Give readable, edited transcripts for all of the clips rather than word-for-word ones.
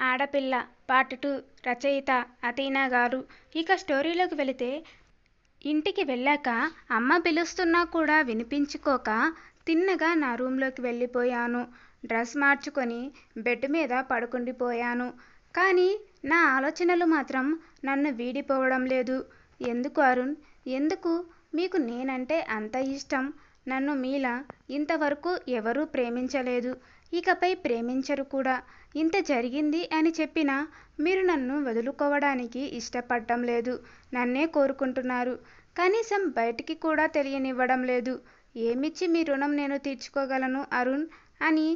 ఆడపిల్ల పార్ట్ 2 రచయిత అతీనా గారు. ఇక స్టోరీలోకి వెళితే, ఇంటికి వెళ్ళాక అమ్మ పిలుస్తున్నా కూడా వినిపించుకోక తిన్నగా నా రూంలోకి వెళ్ళిపోయాను. డ్రెస్ మార్చుకొని బెడ్ మీద పడుకుండిపోయాను. కానీ నా ఆలోచనలు మాత్రం నన్ను వీడిపోవడం లేదు. ఎందుకు అరుణ్? ఎందుకు మీకు నేనంటే అంత ఇష్టం? నన్ను మీలా ఇంతవరకు ఎవరూ ప్రేమించలేదు. ఇకపై ప్రేమించరు కూడా. ఇంత జరిగింది అని చెప్పినా మీరు నన్ను వదులుకోవడానికి ఇష్టపడటం లేదు. నన్నే కోరుకుంటున్నారు. కనీసం బయటికి కూడా తెలియనివ్వడం లేదు. ఏమిచ్చి మీ రుణం నేను తీర్చుకోగలను అరుణ్ అని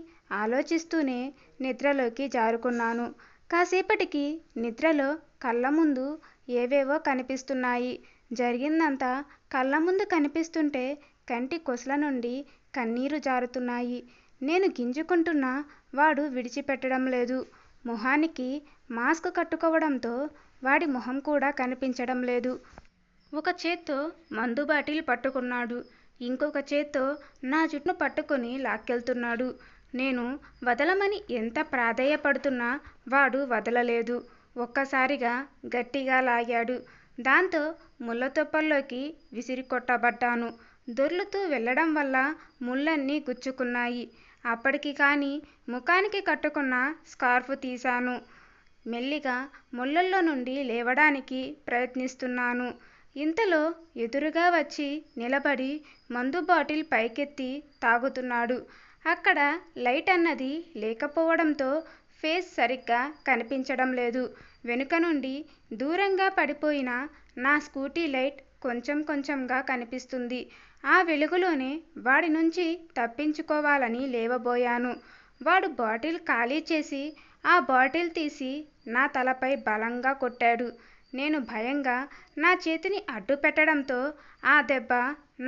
ఆలోచిస్తూనే నిద్రలోకి జారుకున్నాను. కాసేపటికి నిద్రలో కళ్ళ ముందు ఏవేవో కనిపిస్తున్నాయి. జరిగిందంతా కళ్ళ ముందు కనిపిస్తుంటే కంటి కొసల నుండి కన్నీరు జారుతున్నాయి. నేను గింజుకుంటున్నా వాడు విడిచిపెట్టడం లేదు. మొహానికి మాస్క్ కట్టుకోవడంతో వాడి మొహం కూడా కనిపించడం లేదు. ఒక చేత్తో మందు బాటిల్ పట్టుకున్నాడు. ఇంకొక చేత్తో నా జుట్టును పట్టుకుని లాక్కెళ్తున్నాడు. నేను వదలమని ఎంత ప్రాధేయపడుతున్నా వాడు వదలలేదు. ఒక్కసారిగా గట్టిగా లాగాడు. దాంతో ముళ్ళతొప్పల్లోకి విసిరికొట్టబడ్డాను. దొర్లుతూ వెళ్ళడం వల్ల ముళ్ళన్నీ గుచ్చుకున్నాయి. అప్పటికి కానీ ముఖానికి కట్టుకున్న స్కార్ఫ్ తీశాను. మెల్లిగా ముళ్ళల్లో నుండి లేవడానికి ప్రయత్నిస్తున్నాను. ఇంతలో ఎదురుగా వచ్చి నిలబడి మందు బాటిల్ పైకెత్తి తాగుతున్నాడు. అక్కడ లైట్ అన్నది లేకపోవడంతో ఫేస్ సరిగ్గా కనిపించడం లేదు. వెనుక నుండి దూరంగా పడిపోయిన నా స్కూటీ లైట్ కొంచెం కొంచెంగా కనిపిస్తుంది. ఆ వెలుగులోనే వాడి నుంచి తప్పించుకోవాలని లేవబోయాను. వాడు బాటిల్ ఖాళీ చేసి ఆ బాటిల్ తీసి నా తలపై బలంగా కొట్టాడు. నేను భయంగా నా చేతిని అడ్డు పెట్టడంతో ఆ దెబ్బ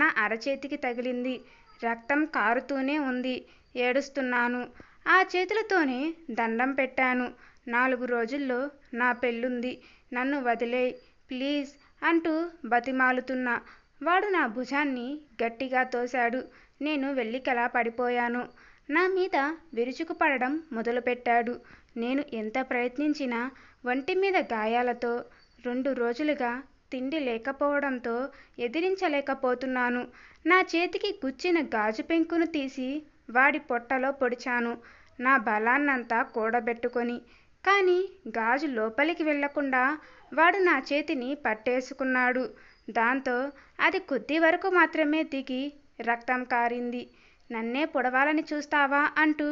నా అరచేతికి తగిలింది. రక్తం కారుతూనే ఉంది. ఏడుస్తున్నాను. ఆ చేతులతోనే దండం పెట్టాను. 4 రోజుల్లో నా పెళ్ళుంది. నన్ను వదిలేయ్ ప్లీజ్ అంటూ బతిమాలుతున్నా. వాడు నా భుజాన్ని గట్టిగా తోశాడు. నేను వెల్లికలా పడిపోయాను. నా మీద విరుచుకుపడడం మొదలుపెట్టాడు. నేను ఎంత ప్రయత్నించినా ఒంటి మీద గాయాలతో 2 రోజులుగా తిండి లేకపోవడంతో ఎదిరించలేకపోతున్నాను. నా చేతికి గుచ్చిన గాజు పెంకును తీసి వాడి పొట్టలో పొడిచాను. నా బలాన్నంతా కూడబెట్టుకొని. కానీ గాజు లోపలికి వెళ్ళకుండా వాడు నా చేతిని పట్టేసుకున్నాడు. దాంతో అది కొద్ది వరకు మాత్రమే దిగి రక్తం కారింది. నన్నే పొడవాలని చూస్తావా అంటూ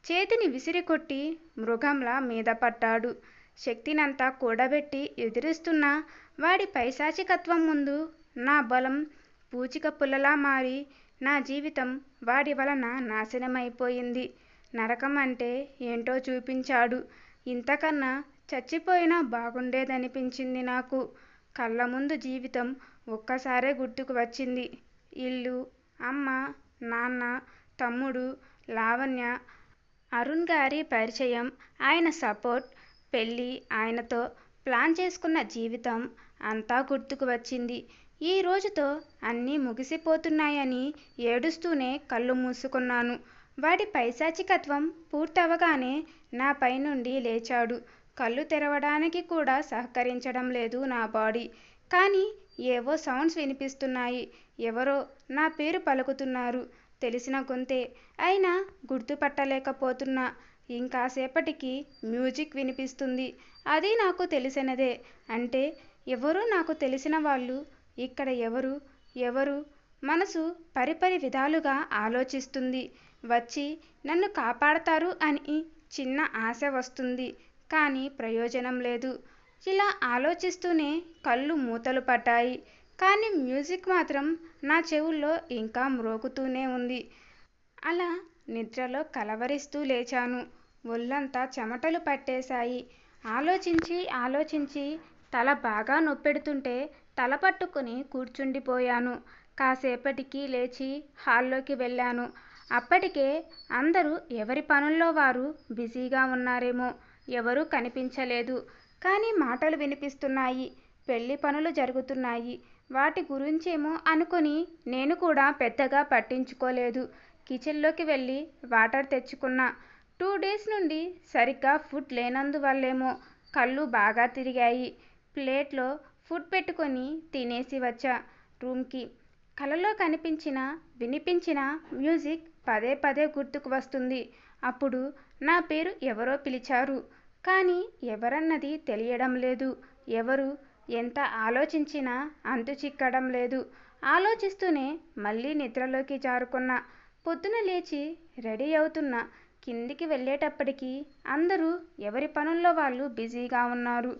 చేతిని విసిరికొట్టి మృగంలా మీద పడ్డాడు. శక్తినంతా కూడబెట్టి ఎదిరిస్తున్న వాడి పైశాచికత్వం ముందు నా బలం పూచిక పుల్లలా మారి నా జీవితం వాడి వలన నాశనమైపోయింది. నరకం అంటే ఏంటో చూపించాడు. ఇంతకన్నా చచ్చిపోయినా బాగుండేదనిపించింది నాకు. కళ్ళ ముందు జీవితం ఒక్కసారే గుర్తుకు వచ్చింది. ఇల్లు, అమ్మ, నాన్న, తమ్ముడు, లావణ్య, అరుణ్ గారి పరిచయం, ఆయన సపోర్ట్, పెళ్ళి, ఆయనతో ప్లాన్ చేసుకున్న జీవితం అంతా గుర్తుకు వచ్చింది. ఈ రోజుతో అన్నీ ముగిసిపోతున్నాయని ఏడుస్తూనే కళ్ళు మూసుకున్నాను. వాడి పైశాచికత్వం పూర్తవగానే నా పై నుండి లేచాడు. కళ్ళు తెరవడానికి కూడా సహకరించడం లేదు నా బాడీ. కానీ ఏవో సౌండ్స్ వినిపిస్తున్నాయి. ఎవరో నా పేరు పలుకుతున్నారు. తెలిసిన గొంతే అయినా గుర్తుపట్టలేకపోతున్నా. ఇంకాసేపటికి మ్యూజిక్ వినిపిస్తుంది. అది నాకు తెలిసినదే. అంటే ఎవరో నాకు తెలిసిన వాళ్ళు ఇక్కడ ఎవరు ఎవరు? మనసు పరిపరి విధాలుగా ఆలోచిస్తుంది. వచ్చి నన్ను కాపాడతారు అని చిన్న ఆశ వస్తుంది. కానీ ప్రయోజనం లేదు. ఇలా ఆలోచిస్తూనే కళ్ళు మూతలు పడ్డాయి. కానీ మ్యూజిక్ మాత్రం నా చెవుల్లో ఇంకా మ్రోగుతూనే ఉంది. అలా నిద్రలో కలవరిస్తూ లేచాను. ఒళ్ళంతా చెమటలు పట్టేశాయి. ఆలోచించి తల బాగా నొప్పెడుతుంటే తల పట్టుకుని కూర్చుండిపోయాను. కాసేపటికి లేచి హాల్లోకి వెళ్ళాను. అప్పటికే అందరూ ఎవరి పనుల్లో వారు బిజీగా ఉన్నారేమో. ఎవరూ కనిపించలేదు. కానీ మాటలు వినిపిస్తున్నాయి. పెళ్లి పనులు జరుగుతున్నాయి. వాటి గురించేమో అనుకుని నేను కూడా పెద్దగా పట్టించుకోలేదు. కిచెన్లోకి వెళ్ళి వాటర్ తెచ్చుకున్నా. 2 డేస్ నుండి సరిగ్గా ఫుడ్ లేనందువల్లేమో కళ్ళు బాగా తిరిగాయి. ప్లేట్లో ఫుడ్ పెట్టుకొని తినేసి వచ్చా రూమ్కి. కలలో వినిపించిన మ్యూజిక్ పదే పదే గుర్తుకు వస్తుంది. అప్పుడు నా పేరు ఎవరో పిలిచారు. కానీ ఎవరన్నది తెలియడం లేదు. ఎవరు? ఎంత ఆలోచించినా అంతు చిక్కడం లేదు. ఆలోచిస్తూనే మళ్ళీ నిద్రలోకి జారుకున్నా. పొద్దున లేచి రెడీ అవుతున్నా. కిందికి వెళ్ళేటప్పటికి అందరూ ఎవరి పనుల్లో వాళ్ళు బిజీగా ఉన్నారు.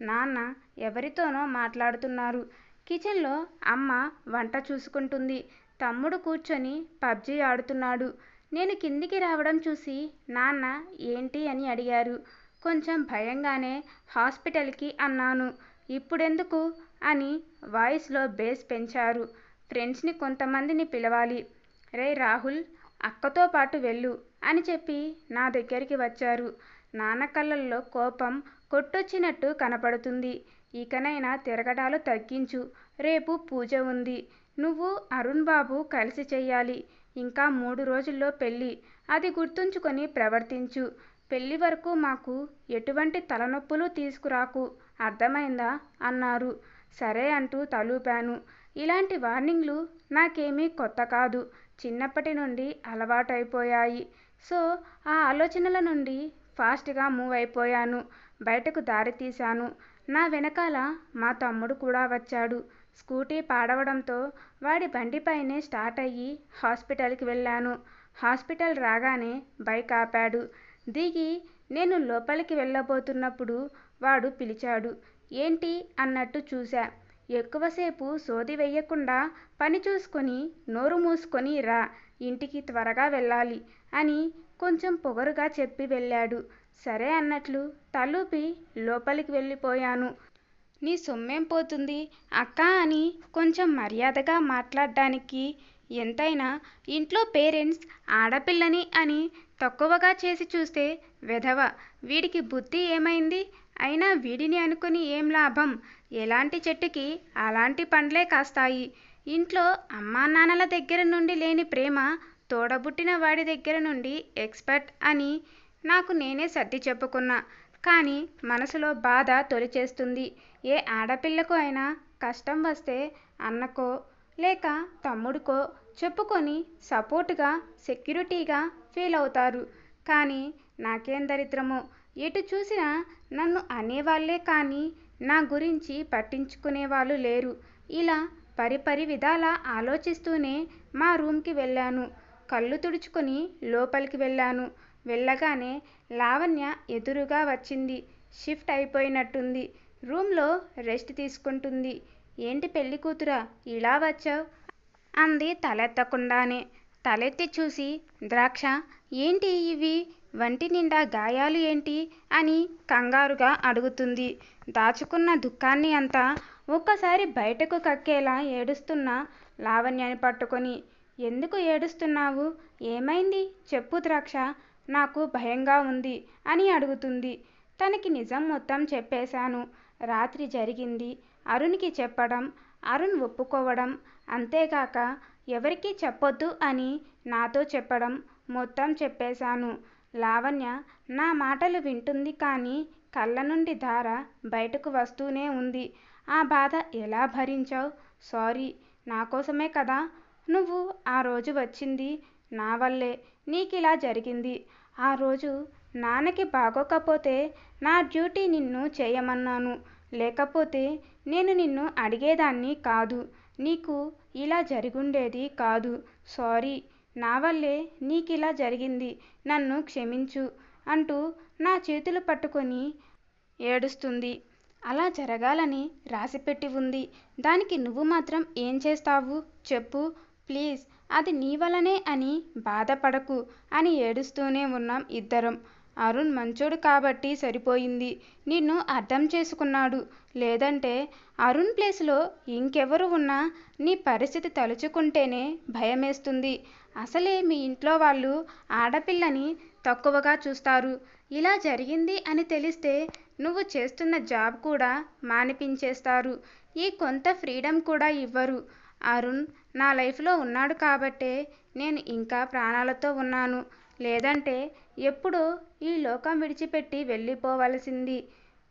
నాన్న ఎవరితోనో మాట్లాడుతున్నారు. కిచెన్లో అమ్మ వంట చూసుకుంటుంది. తమ్ముడు కూర్చొని పబ్జీ ఆడుతున్నాడు. నేను కిందికి రావడం చూసి నాన్న ఏంటి అని అడిగారు. కొంచెం భయంగానే హాస్పిటల్కి అన్నాను. ఇప్పుడెందుకు అని వాయిస్లో బేస్ పెంచారు. ఫ్రెండ్స్ని కొంతమందిని పిలవాలి. రే రాహుల్, అక్కతో పాటు వెళ్ళు అని చెప్పి నా దగ్గరికి వచ్చారు. నాన్న కళ్ళల్లో కోపం కొట్టొచ్చినట్టు కనపడుతుంది. ఇకనైనా తిరగడాలు తగ్గించు. రేపు పూజ ఉంది. నువ్వు అరుణ్ బాబు కలిసి చెయ్యాలి. ఇంకా 3 రోజుల్లో పెళ్ళి. అది గుర్తుంచుకొని ప్రవర్తించు. పెళ్ళి వరకు మాకు ఎటువంటి తలనొప్పులు తీసుకురాకు. అర్థమైందా అన్నారు. సరే అంటూ తలూపాను. ఇలాంటి వార్నింగ్లు నాకేమీ కొత్త కాదు. చిన్నప్పటి నుండి అలవాటైపోయాయి. సో ఆ ఆలోచనల నుండి ఫాస్ట్గా మూవ్ అయిపోయాను. బయటకు దారి తీశాను. నా వెనకాల మా తమ్ముడు కూడా వచ్చాడు. స్కూటీ పాడవడంతో వాడి బండిపైనే స్టార్ట్ అయ్యి హాస్పిటల్కి వెళ్ళాను. హాస్పిటల్ రాగానే బైక్ ఆపాడు. దిగి నేను లోపలికి వెళ్ళబోతున్నప్పుడు వాడు పిలిచాడు. ఏంటి అన్నట్టు చూశా. ఎక్కువసేపు సోది వెయ్యకుండా పని చూసుకొని నోరు మూసుకొని రా, ఇంటికి త్వరగా వెళ్ళాలి అని కొంచెం పొగరుగా చెప్పి వెళ్ళాడు. సరే అన్నట్లు తలూపి లోపలికి వెళ్ళిపోయాను. నీ సొమ్మేం పోతుంది అక్కా అని కొంచెం మర్యాదగా మాట్లాడడానికి. ఎంతైనా ఇంట్లో పేరెంట్స్ ఆడపిల్లని అని తక్కువగా చేసి చూస్తే వెధవ. వీడికి బుద్ధి ఏమైంది? అయినా వీడిని అనుకుని ఏం లాభం? ఎలాంటి చెట్టుకి అలాంటి పండ్లే కాస్తాయి. ఇంట్లో అమ్మానాన్నల దగ్గర నుండి లేని ప్రేమ తోడబుట్టిన వాడి దగ్గర నుండి ఎక్స్పెక్ట్ అని నాకు నేనే సర్ది చెప్పుకున్నా. కానీ మనసులో బాధ తొలిచేస్తుంది. ఏ ఆడపిల్లకు అయినా కష్టం వస్తే అన్నకో లేక తమ్ముడికో చెప్పుకొని సపోర్టుగా సెక్యూరిటీగా ఫీల్ అవుతారు. కానీ నాకేం దరిద్రమో, ఎటు చూసినా నన్ను అనేవాళ్లే కానీ నా గురించి పట్టించుకునేవాళ్ళు లేరు. ఇలా పరిపరి విధాలా ఆలోచిస్తూనే మా రూమ్కి వెళ్ళాను. కళ్ళు తుడుచుకొని లోపలికి వెళ్ళాను. వెళ్ళగానే లావణ్య ఎదురుగా వచ్చింది. షిఫ్ట్ అయిపోయినట్టుంది. రూమ్లో రెస్ట్ తీసుకుంటుంది. ఏంటి పెళ్లి కూతురా ఇలా వచ్చావ్ అంది తలెత్తకుండానే. తలెత్తి చూసి ద్రాక్ష ఏంటి ఇవి, వంటి నిండా గాయాలు ఏంటి అని కంగారుగా అడుగుతుంది. దాచుకున్న దుఃఖాన్ని అంతా ఒక్కసారి బయటకు కక్కేలా ఏడుస్తున్న లావణ్యని పట్టుకొని, ఎందుకు ఏడుస్తున్నావు? ఏమైంది చెప్పు ద్రాక్ష, నాకు భయంగా ఉంది అని అడుగుతుంది. తనకి నిజం మొత్తం చెప్పేశాను. రాత్రి జరిగింది అరుణ్కి చెప్పడం, అరుణ్ ఒప్పుకోవడం, అంతేగాక ఎవరికీ చెప్పొద్దు అని నాతో చెప్పడం మొత్తం చెప్పేశాను. లావణ్య నా మాటలు వింటుంది కానీ కళ్ళ నుండి ధార బయటకు వస్తూనే ఉంది. ఆ బాధ ఎలా భరించావ్? సారీ, నా కోసమే కదా నువ్వు ఆ రోజు వచ్చింది. నా వల్లే నీకిలా జరిగింది. ఆ రోజు నాన్నకి బాగోకపోతే నా డ్యూటీ నిన్ను చేయమన్నాను. లేకపోతే నేను నిన్ను అడిగేదాన్ని కాదు. నీకు ఇలా జరుగుండేది కాదు. సారీ, నా వల్లే నీకిలా జరిగింది. నన్ను క్షమించు అంటూ నా చేతులు పట్టుకొని ఏడుస్తుంది. అలా జరగాలని రాసిపెట్టి ఉంది. దానికి నువ్వు మాత్రం ఏం చేస్తావు చెప్పు ప్లీజ్. అది నీ వల్లనే అని బాధపడకు అని ఏడుస్తూనే ఉన్నాం ఇద్దరం. అరుణ్ మంచోడు కాబట్టి సరిపోయింది. నిన్ను అర్థం చేసుకున్నాడు. లేదంటే అరుణ్ ప్లేస్లో ఇంకెవరు ఉన్నా నీ పరిస్థితి తలుచుకుంటేనే భయమేస్తుంది. అసలే మీ ఇంట్లో వాళ్ళు ఆడపిల్లని తక్కువగా చూస్తారు. ఇలా జరిగింది అని తెలిస్తే నువ్వు చేస్తున్న జాబ్ కూడా మానిపించేస్తారు. ఈ కొంత ఫ్రీడమ్ కూడా ఇవ్వరు. అరుణ్ నా లైఫ్లో ఉన్నాడు కాబట్టే నేను ఇంకా ప్రాణాలతో ఉన్నాను. లేదంటే ఎప్పుడో ఈ లోకం విడిచిపెట్టి వెళ్ళిపోవలసింది.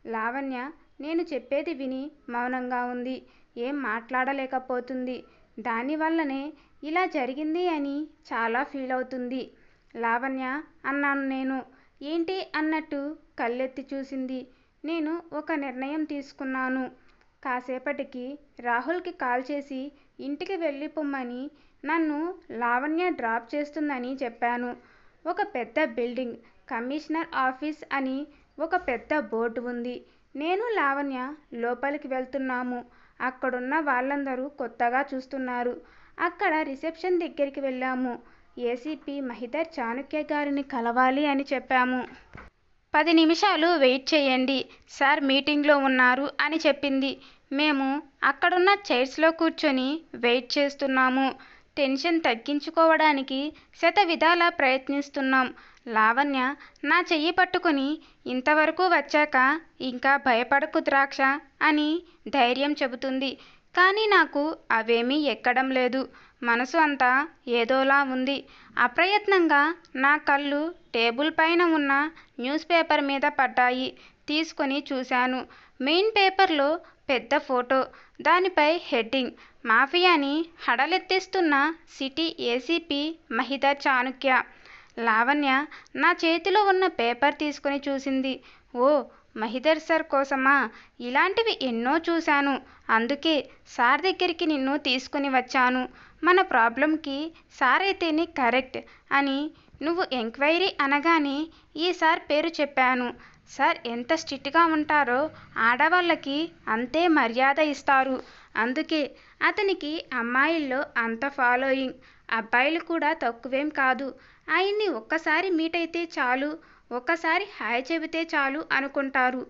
లావణ్య నేను చెప్పేది విని మౌనంగా ఉంది. ఏం మాట్లాడలేకపోతుంది. దానివల్లనే ఇలా జరిగింది అని చాలా ఫీల్ అవుతుంది. లావణ్య అన్నాను నేను. ఏంటి అన్నట్టు కళ్ళెత్తి చూసింది. నేను ఒక నిర్ణయం తీసుకున్నాను. కాసేపటికి రాహుల్కి కాల్ చేసి ఇంటికి వెళ్ళిపోమ్మని, నన్ను లావణ్య డ్రాప్ చేస్తుందని చెప్పాను. ఒక పెద్ద బిల్డింగ్, కమిషనర్ ఆఫీస్ అని ఒక పెద్ద బోర్డు ఉంది. నేను లావణ్య లోపలికి వెళ్తున్నాము. అక్కడున్న వాళ్ళందరూ కొత్తగా చూస్తున్నారు. అక్కడ రిసెప్షన్ దగ్గరికి వెళ్ళాము. ఏసీపీ మహిధర్ చాణుక్య గారిని కలవాలి అని చెప్పాము. 10 నిమిషాలు వెయిట్ చేయండి సార్, మీటింగ్లో ఉన్నారు అని చెప్పింది. మేము అక్కడున్న చైర్స్లో కూర్చొని వెయిట్ చేస్తున్నాము. టెన్షన్ తగ్గించుకోవడానికి శతవిధాలా ప్రయత్నిస్తున్నాం. లావణ్య నా చెయ్యి పట్టుకుని ఇంతవరకు వచ్చాక ఇంకా భయపడకు ద్రాక్ష అని ధైర్యం చెబుతుంది. కానీ నాకు అవేమీ ఎక్కడం లేదు. మనసు అంతా ఏదోలా ఉంది. అప్రయత్నంగా నా కళ్ళు టేబుల్ పైన ఉన్న న్యూస్ పేపర్ మీద పడ్డాయి. తీసుకొని చూశాను. మెయిన్ పేపర్లో పెద్ద ఫోటో. దానిపై హెడ్డింగ్, మాఫియాని హడలెత్తిస్తున్న సిటీ ఏసీపీ మహిధర్ చాణుక్య. లావణ్య నా చేతిలో ఉన్న పేపర్ తీసుకొని చూసింది. ఓ, మహిధర్ సార్ కోసమా? ఇలాంటివి ఎన్నో చూశాను. అందుకే సార్ దగ్గరికి నిన్ను తీసుకుని వచ్చాను. మన ప్రాబ్లంకి సార్ అయితేనే కరెక్ట్ అని నువ్వు ఎంక్వైరీ అనగానే ఈ సార్ పేరు చెప్పాను. సార్ ఎంత స్ట్రిక్ట్గా ఉంటారో ఆడవాళ్ళకి అంతే మర్యాద ఇస్తారు. అందుకే అతనికి అమ్మాయిల్లో అంత ఫాలోయింగ్. అబ్బాయిలు కూడా తక్కువేం కాదు. ఆయన్ని ఒక్కసారి మీట్ అయితే చాలు, ఒక్కసారి హాయ్ చెబితే చాలు అనుకుంటారు.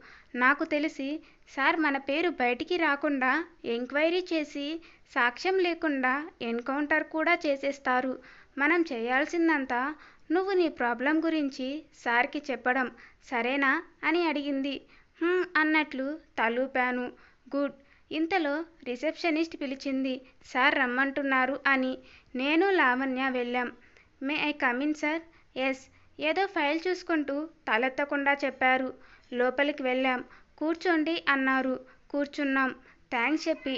నాకు తెలిసి సార్ మన పేరు బయటికి రాకుండా ఎంక్వైరీ చేసి సాక్ష్యం లేకుండా ఎన్కౌంటర్ కూడా చేసేస్తారు. మనం చేయాల్సిందంతా నువ్వు నీ ప్రాబ్లం గురించి సార్కి చెప్పడం, సరేనా అని అడిగింది. అన్నట్లు తలూపాను. గుడ్. ఇంతలో రిసెప్షనిస్ట్ పిలిచింది. సార్ రమ్మంటున్నారు అని. నేను లావణ్య వెళ్ళాం. May I come in sir? Yes. ఏదో ఫైల్ చూసుకుంటూ తలెత్తకుండా చెప్పారు. లోపలికి వెళ్ళాం. కూర్చోండి అన్నారు. కూర్చున్నాం. థ్యాంక్స్ చెప్పి.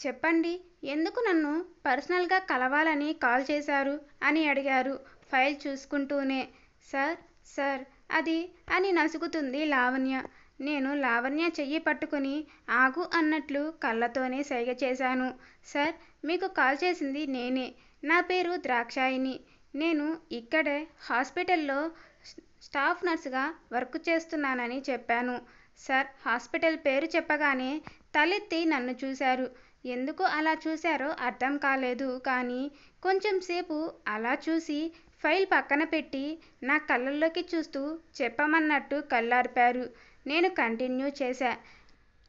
చెప్పండి, ఎందుకు నన్ను పర్సనల్గా కలవాలని కాల్ చేశారు అని అడిగారు ఫైల్ చూసుకుంటూనే. సార్ అది అని నసుగుతుంది లావణ్య. నేను లావణ్య చెయ్యి పట్టుకుని ఆగు అన్నట్లు కళ్ళతోనే సైగ చేశాను. సార్, మీకు కాల్ చేసింది నేనే. నా పేరు ద్రాక్షాయిని. నేను ఇక్కడే హాస్పిటల్లో స్టాఫ్ నర్సుగా వర్క్ చేస్తున్నానని చెప్పాను. సార్ హాస్పిటల్ పేరు చెప్పగానే తలెత్తి నన్ను చూశారు. ఎందుకు అలా చూశారో అర్థం కాలేదు. కానీ కొంచెం సేపు అలా చూసి ఫైల్ పక్కన పెట్టి నా కళ్ళల్లోకి చూస్తూ చెప్పమన్నట్టు కళ్ళార్పారు. నేను కంటిన్యూ చేశా.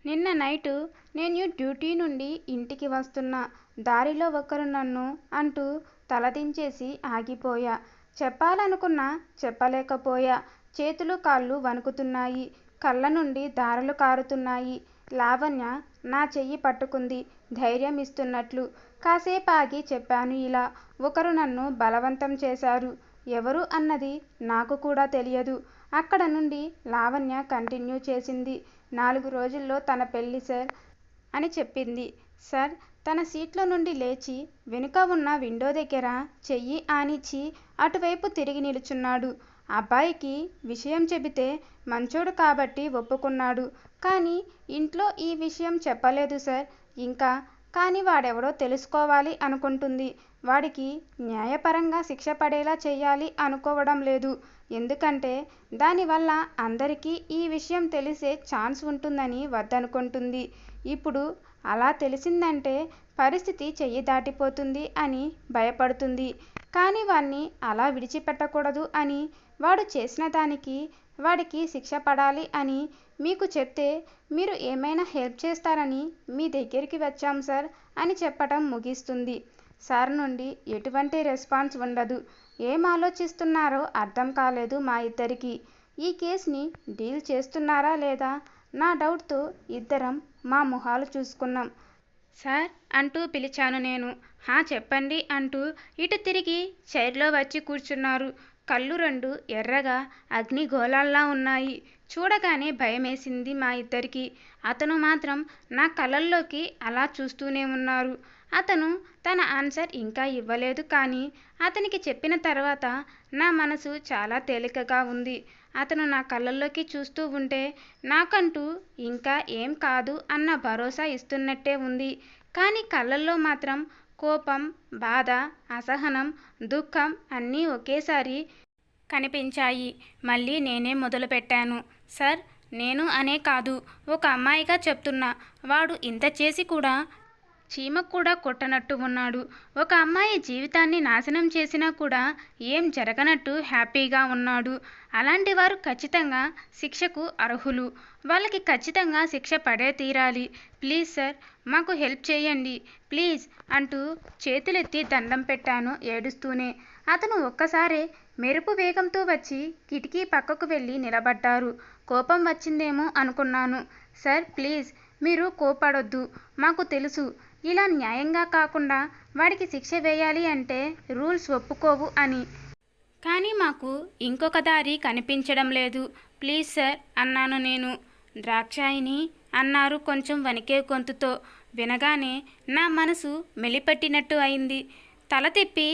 నిన్న నైటు నేను డ్యూటీ నుండి ఇంటికి వస్తున్నా. దారిలో ఒకరు నన్ను అంటూ తలదించేసి ఆగిపోయా. చెప్పాలనుకున్నా చెప్పలేకపోయా. చేతులు కాళ్ళు వణుకుతున్నాయి. కళ్ళ నుండి ధారలు కారుతున్నాయి. లావణ్య నా చెయ్యి పట్టుకుంది ధైర్యం ఇస్తున్నట్లు. కాసేపాగి చెప్పాను ఇలా. ఒకరు నన్ను బలవంతం చేశారు. ఎవరు అన్నది నాకు కూడా తెలియదు. అక్కడ నుండి లావణ్య కంటిన్యూ చేసింది. 4 రోజుల్లో తన పెళ్ళి సార్ అని చెప్పింది. సార్ తన సీట్లో నుండి లేచి వెనుక ఉన్న విండో దగ్గర చెయ్యి ఆనిచ్చి అటువైపు తిరిగి నిలుచున్నాడు. అబ్బాయికి విషయం చెబితే మంచోడు కాబట్టి ఒప్పుకున్నాడు. కానీ ఇంట్లో ఈ విషయం చెప్పలేదు సార్ ఇంకా. కానీ వాడెవడో తెలుసుకోవాలి అనుకుంటుంది. వాడికి న్యాయపరంగా శిక్ష పడేలా చెయ్యాలి అనుకోవడం లేదు. ఎందుకంటే దానివల్ల అందరికీ ఈ విషయం తెలిసే ఛాన్స్ ఉంటుందని వద్దనుకుంటుంది. ఇప్పుడు అలా తెలిసిందంటే పరిస్థితి చెయ్యి దాటిపోతుంది అని భయపడుతుంది. కానీ వాణ్ణి అలా విడిచిపెట్టకూడదు అని, వాడు చేసిన దానికి వాడికి శిక్ష పడాలి అని మీకు చెప్తే మీరు ఏమైనా హెల్ప్ చేస్తారని మీ దగ్గరికి వచ్చాం సార్ అని చెప్పటం ముగిస్తుంది. సార్ నుండి ఎటువంటి రెస్పాన్స్ ఉండదు. ఏం ఆలోచిస్తున్నారో అర్థం కాలేదు మా ఇద్దరికి. ఈ కేసుని డీల్ చేస్తున్నారా లేదా నా డౌట్తో ఇద్దరం మా మొహాలు చూసుకున్నాం. సార్ అంటూ పిలిచాను నేను. చెప్పండి అంటూ ఇటు తిరిగి చైర్లో వచ్చి కూర్చున్నారు. కళ్ళు రెండు ఎర్రగా అగ్నిగోళాల్లా ఉన్నాయి. చూడగానే భయమేసింది మా ఇద్దరికి. అతను మాత్రం నా కళ్ళల్లోకి అలా చూస్తూనే ఉన్నారు. అతను తన ఆన్సర్ ఇంకా ఇవ్వలేదు, కానీ అతనికి చెప్పిన తర్వాత నా మనసు చాలా తేలికగా ఉంది. అతను నా కళ్ళల్లోకి చూస్తూ ఉంటే నాకంటూ ఇంకా ఏం కాదు అన్న భరోసా ఇస్తున్నట్టే ఉంది. కానీ కళ్ళల్లో మాత్రం కోపం, బాధ, అసహనం, దుఃఖం అన్నీ ఒకేసారి కనిపించాయి. మళ్ళీ నేనే మొదలుపెట్టాను. సార్, నేను అనే కాదు, ఒక అమ్మాయిగా చెప్తున్నా. వాడు ఇంత చేసి కూడా చీమకు కూడా కొట్టనట్టు ఉన్నాడు. ఒక అమ్మాయి జీవితాన్ని నాశనం చేసినా కూడా ఏం జరగనట్టు హ్యాపీగా ఉన్నాడు. అలాంటి వారు ఖచ్చితంగా శిక్షకు అర్హులు. వాళ్ళకి ఖచ్చితంగా శిక్ష పడే తీరాలి. ప్లీజ్ సార్, మాకు హెల్ప్ చేయండి ప్లీజ్ అంటూ చేతులెత్తి దండం పెట్టాను ఏడుస్తూనే. అతను ఒక్కసారే మెరుపు వేగంతో వచ్చి కిటికీ పక్కకు వెళ్ళి నిలబడ్డారు. కోపం వచ్చిందేమో అనుకున్నాను. సార్ ప్లీజ్, మీరు కోపడొద్దు. మాకు తెలుసు ఇలా న్యాయంగా కాకుండా వాడికి శిక్ష వేయాలి అంటే రూల్స్ ఒప్పుకోవు అని. కానీ మాకు ఇంకొక దారి కనిపించడం లేదు. ప్లీజ్ సార్ అన్నాను నేను. ద్రాక్షాయిని అన్నారు కొంచెం వణికే గొంతుతో. వినగానే నా మనసు మెలిపెట్టినట్టు అయింది. తల తిప్పి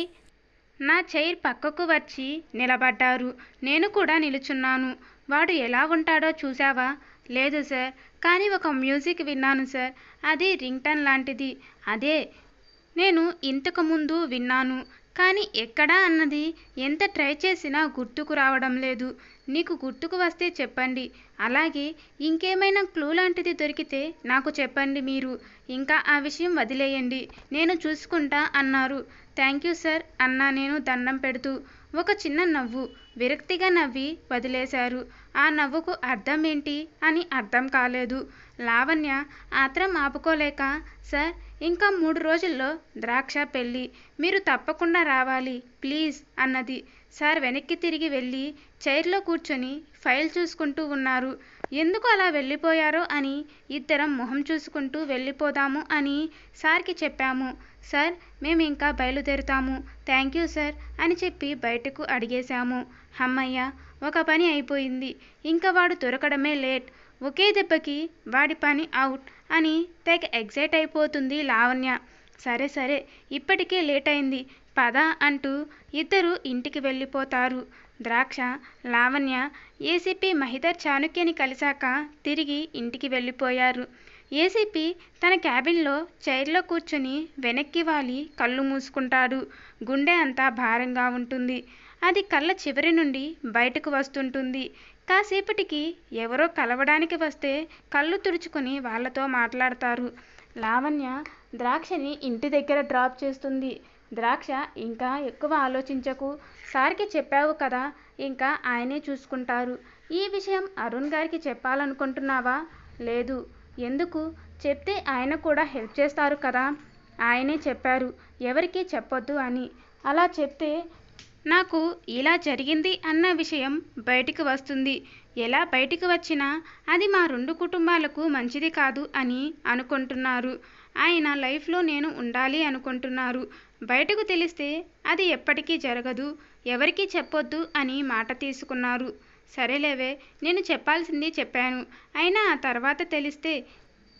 నా చైర్ పక్కకు వచ్చి నిలబడ్డారు. నేను కూడా నిలుచున్నాను. వాడు ఎలా ఉంటాడో చూసావా? లేదు సార్, కానీ ఒక మ్యూజిక్ విన్నాను సార్. అది రింగ్టన్ లాంటిది. అదే నేను ఇంతకు ముందు విన్నాను, కానీ ఎక్కడా అన్నది ఎంత ట్రై చేసినా గుర్తుకు రావడం లేదు. నీకు గుర్తుకు వస్తే చెప్పండి. అలాగే ఇంకేమైనా క్లూ లాంటిది దొరికితే నాకు చెప్పండి. మీరు ఇంకా ఆ విషయం వదిలేయండి, నేను చూసుకుంటా అన్నారు. థ్యాంక్ యూ సార్ అన్నా నేను దండం పెడుతూ. ఒక చిన్న నవ్వు విరక్తిగా నవ్వి వదిలేశారు. ఆ నవ్వుకు అర్థం ఏంటి అని అర్థం కాలేదు. లావణ్య ఆత్రం ఆపుకోలేక, సార్ ఇంకా 3 రోజుల్లో ద్రాక్ష పెళ్ళి, మీరు తప్పకుండా రావాలి ప్లీజ్ అన్నది. సార్ వెనక్కి తిరిగి వెళ్ళి చైర్లో కూర్చొని ఫైల్ చూసుకుంటూ ఉన్నారు. ఎందుకు అలా వెళ్ళిపోయారో అని ఇద్దరం మొహం చూసుకుంటూ వెళ్ళిపోదాము అని సార్కి చెప్పాము. సార్, మేము ఇంకా బయలుదేరుతాము. థ్యాంక్ యూ సార్ అని చెప్పి బయటకు అడిగేశాము. అమ్మయ్య, ఒక పని అయిపోయింది. ఇంకా వాడు దొరకడమే లేట్. ఒకే దెబ్బకి వాడి పని అవుట్ అని తెగ ఎగ్జైట్ అయిపోతుంది లావణ్య. సరే సరే, ఇప్పటికే లేట్ అయింది పద అంటూ ఇద్దరు ఇంటికి వెళ్ళిపోతారు. ద్రాక్ష, లావణ్య ఏసీపీ మహిధర్ చాణుక్యని కలిశాక తిరిగి ఇంటికి వెళ్ళిపోయారు. ఏసీపీ తన క్యాబిన్లో చైర్లో కూర్చుని వెనక్కి వాలి కళ్ళు మూసుకుంటాడు. గుండె అంతా భారంగా ఉంటుంది. అది కళ్ళ చివరి నుండి బయటకు వస్తుంటుంది. కాసేపటికి ఎవరో కలవడానికి వస్తే కళ్ళు తుడుచుకొని వాళ్ళతో మాట్లాడతారు. లావణ్య ద్రాక్షని ఇంటి దగ్గర డ్రాప్ చేస్తుంది. ద్రాక్ష, ఇంకా ఎక్కువ ఆలోచించకు, సార్కి చెప్పావు కదా, ఇంకా ఆయనే చూసుకుంటారు. ఈ విషయం అరుణ్ గారికి చెప్పాలనుకుంటున్నావా? లేదు. ఎందుకు? చెప్తే ఆయన కూడా హెల్ప్ చేస్తారు కదా. ఆయనే చెప్పారు ఎవరికీ చెప్పొద్దు అని. అలా చెప్తే నాకు ఇలా జరిగింది అన్న విషయం బయటికి వస్తుంది. ఎలా బయటికి వచ్చినా అది మా 2 కుటుంబాలకు మంచిది కాదు అని అనుకుంటున్నారు. ఆయన లైఫ్లో నేను ఉండాలి అనుకుంటున్నారు. బయటకు తెలిస్తే అది ఎప్పటికీ జరగదు. ఎవరికీ చెప్పొద్దు అని మాట తీసుకున్నారు. సరేలేవే, నేను చెప్పాల్సింది చెప్పాను. అయినా ఆ తర్వాత తెలిస్తే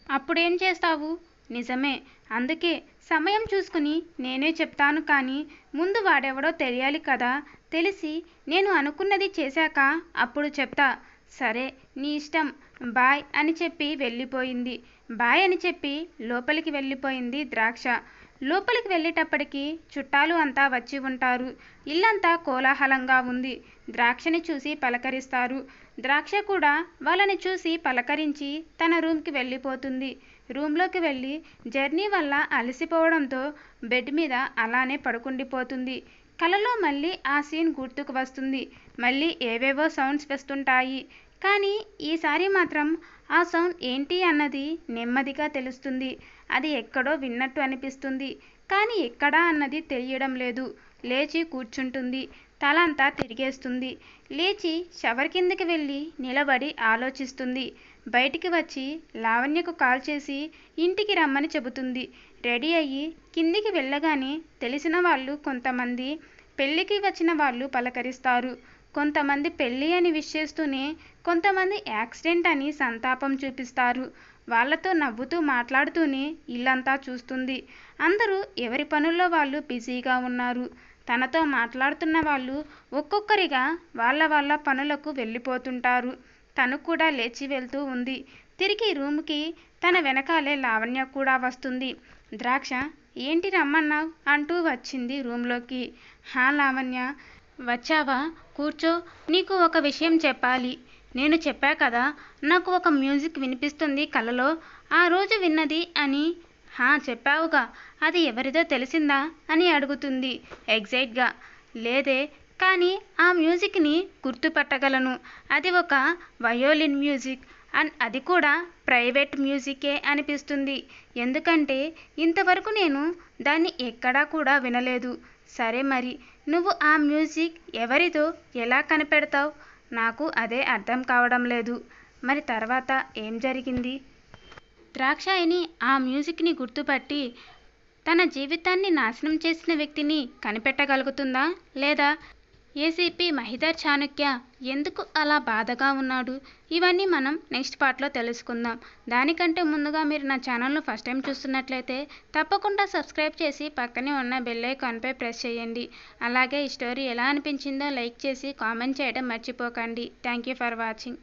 అప్పుడేం చేస్తావు? నిజమే, అందుకే సమయం చూసుకుని నేనే చెప్తాను, కానీ ముందు వాడెవడో తెలియాలి కదా. తెలిసి నేను అనుకున్నది చేశాక అప్పుడు చెప్తా. సరే, నీ ఇష్టం, బాయ్ అని చెప్పి వెళ్ళిపోయింది. బాయ్ అని చెప్పి లోపలికి వెళ్ళిపోయింది ద్రాక్ష. లోపలికి వెళ్ళేటప్పటికి చుట్టాలు అంతా వచ్చి ఉంటారు. ఇల్లంతా కోలాహలంగా ఉంది. ద్రాక్షని చూసి పలకరిస్తారు. ద్రాక్ష కూడా వాళ్ళని చూసి పలకరించి తన రూమ్కి వెళ్ళిపోతుంది. రూమ్లోకి వెళ్ళి జర్నీ వల్ల అలసిపోవడంతో బెడ్ మీద అలానే పడుకుండిపోతుంది. కలలో మళ్ళీ ఆ సీన్ గుర్తుకు వస్తుంది. మళ్ళీ ఏవేవో సౌండ్స్ వస్తుంటాయి. కానీ ఈసారి మాత్రం ఆ సౌండ్ ఏంటి అన్నది నెమ్మదిగా తెలుస్తుంది. అది ఎక్కడో విన్నట్టు అనిపిస్తుంది, కానీ ఎక్కడా అన్నది తెలియడం లేదు. లేచి కూర్చుంటుంది. తల అంతా తిరిగేస్తుంది. లేచి షవర్ కిందకి వెళ్ళి నిలబడి ఆలోచిస్తుంది. బయటికి వచ్చి లావణ్యకు కాల్ చేసి ఇంటికి రమ్మని చెబుతుంది. రెడీ అయ్యి కిందికి వెళ్ళగానే తెలిసిన వాళ్ళు కొంతమంది పెళ్ళికి వచ్చిన వాళ్ళు పలకరిస్తారు. కొంతమంది పెళ్ళి అని విష్ చేస్తూనే కొంతమంది యాక్సిడెంట్ అని సంతాపం చూపిస్తారు. వాళ్ళతో నవ్వుతూ మాట్లాడుతూనే ఇల్లంతా చూస్తుంది. అందరూ ఎవరి పనుల్లో వాళ్ళు బిజీగా ఉన్నారు. తనతో మాట్లాడుతున్న వాళ్ళు ఒక్కొక్కరిగా వాళ్ళ పనులకు వెళ్ళిపోతుంటారు. తను కూడా లేచి వెళ్తూ ఉంది. తిరిగి రూమ్కి తన వెనకాలే లావణ్య కూడా వస్తుంది. ద్రాక్ష, ఏంటి రమ్మన్నావు అంటూ వచ్చింది రూమ్లోకి. హా లావణ్య, వచ్చావా? కూర్చో. నీకు ఒక విషయం చెప్పాలి. నేను చెప్పా కదా, నాకు ఒక మ్యూజిక్ వినిపిస్తుంది కలలో, ఆ రోజు విన్నది అని. హా, చెప్పావుగా. అది ఎవరిదో తెలిసిందా అని అడుగుతుంది ఎగ్జైట్గా. లేదే, కానీ ఆ మ్యూజిక్ని గుర్తుపట్టగలను. అది ఒక వయోలిన్ మ్యూజిక్ అండ్ అది కూడా ప్రైవేట్ మ్యూజికే అనిపిస్తుంది. ఎందుకంటే ఇంతవరకు నేను దాన్ని ఎక్కడా కూడా వినలేదు. సరే మరి, నువ్వు ఆ మ్యూజిక్ ఎవరిదో ఎలా కనిపెడతావు? నాకు అదే అర్థం కావడం లేదు. మరి తర్వాత ఏం జరిగింది? ద్రాక్షాయణి ఆ మ్యూజిక్ని గుర్తుపట్టి తన జీవితాన్ని నాశనం చేసిన వ్యక్తిని కనిపెట్టగలుగుతుందా? లేదా ఏసీపీ మహిధర్ చాణక్య ఎందుకు అలా బాధగా ఉన్నాడు? ఇవన్నీ మనం నెక్స్ట్ పార్ట్లో తెలుసుకుందాం. దానికంటే ముందుగా మీరు నా ఛానల్ను ఫస్ట్ టైం చూస్తున్నట్లయితే తప్పకుండా సబ్స్క్రైబ్ చేసి పక్కనే ఉన్న బెల్ ఐకాన్పై ప్రెస్ చేయండి. అలాగే ఈ స్టోరీ ఎలా అనిపించిందో లైక్ చేసి కామెంట్ చేయడం మర్చిపోకండి. Thank you for watching.